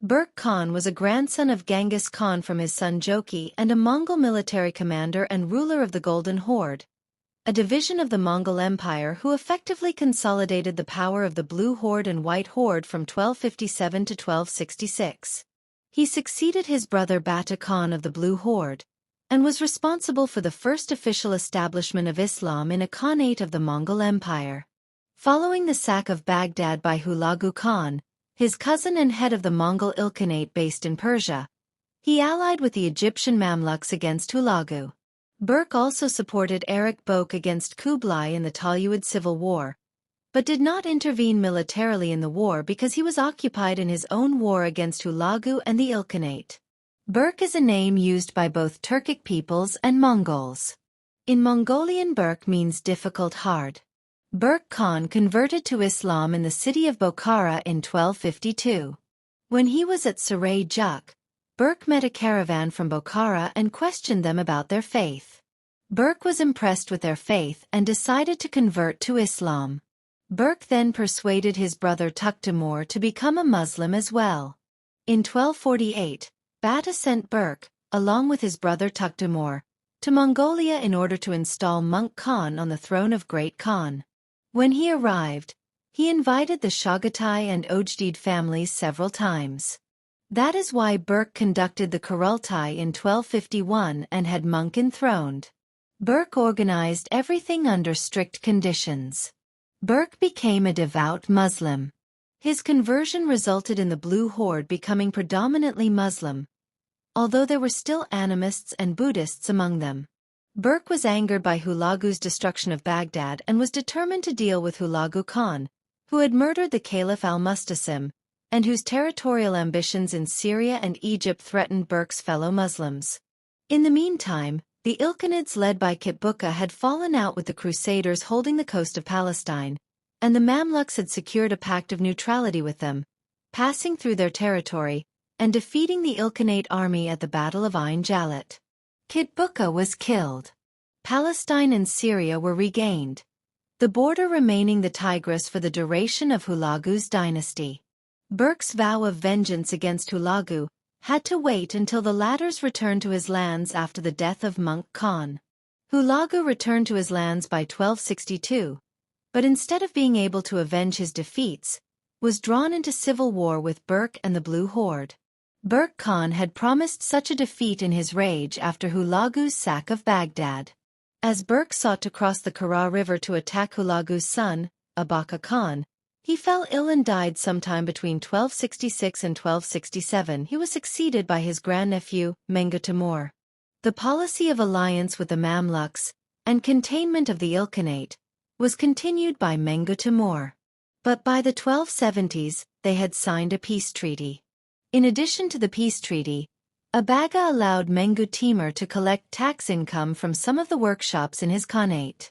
Berke Khan was a grandson of Genghis Khan from his son Joki and a Mongol military commander and ruler of the Golden Horde, a division of the Mongol Empire who effectively consolidated the power of the Blue Horde and White Horde from 1257 to 1266. He succeeded his brother Berke Khan of the Blue Horde, and was responsible for the first official establishment of Islam in a Khanate of the Mongol Empire. Following the sack of Baghdad by Hulagu Khan, his cousin and head of the Mongol Ilkhanate based in Persia, he allied with the Egyptian Mamluks against Hulagu. Berke also supported Erik Boke against Kublai in the Toluid Civil War, but did not intervene militarily in the war because he was occupied in his own war against Hulagu and the Ilkhanate. Berke is a name used by both Turkic peoples and Mongols. In Mongolian, Berke means difficult, hard. Berke Khan converted to Islam in the city of Bokhara in 1252. When he was at Sarai Juk, Berke met a caravan from Bokhara and questioned them about their faith. Berke was impressed with their faith and decided to convert to Islam. Berke then persuaded his brother Tuktamur to become a Muslim as well. In 1248, Bata sent Berke, along with his brother Tuktamur, to Mongolia in order to install Monk Khan on the throne of Great Khan. When he arrived, he invited the Chagatai and Ojdid families several times. That is why Berke conducted the Kurultai in 1251 and had Monk enthroned. Berke organized everything under strict conditions. Berke became a devout Muslim. His conversion resulted in the Blue Horde becoming predominantly Muslim, although there were still animists and Buddhists among them. Berke was angered by Hulagu's destruction of Baghdad and was determined to deal with Hulagu Khan, who had murdered the Caliph al-Mustasim, and whose territorial ambitions in Syria and Egypt threatened Berke's fellow Muslims. In the meantime, the Ilkhanids led by Kitbuka had fallen out with the Crusaders holding the coast of Palestine, and the Mamluks had secured a pact of neutrality with them, passing through their territory, and defeating the Ilkhanate army at the Battle of Ain Jalut. Kitbuka was killed. Palestine and Syria were regained, the border remaining the Tigris for the duration of Hulagu's dynasty. Berke's vow of vengeance against Hulagu had to wait until the latter's return to his lands after the death of Monk Khan. Hulagu returned to his lands by 1262, but instead of being able to avenge his defeats, was drawn into civil war with Berke and the Blue Horde. Berke Khan had promised such a defeat in his rage after Hulagu's sack of Baghdad. As Berke sought to cross the Kara River to attack Hulagu's son, Abaka Khan, he fell ill and died sometime between 1266 and 1267. He was succeeded by his grandnephew, Mengu Timur. The policy of alliance with the Mamluks, and containment of the Ilkhanate, was continued by Mengu Timur. But by the 1270s, they had signed a peace treaty. In addition to the peace treaty, Abaga allowed Mengu Timur to collect tax income from some of the workshops in his Khanate.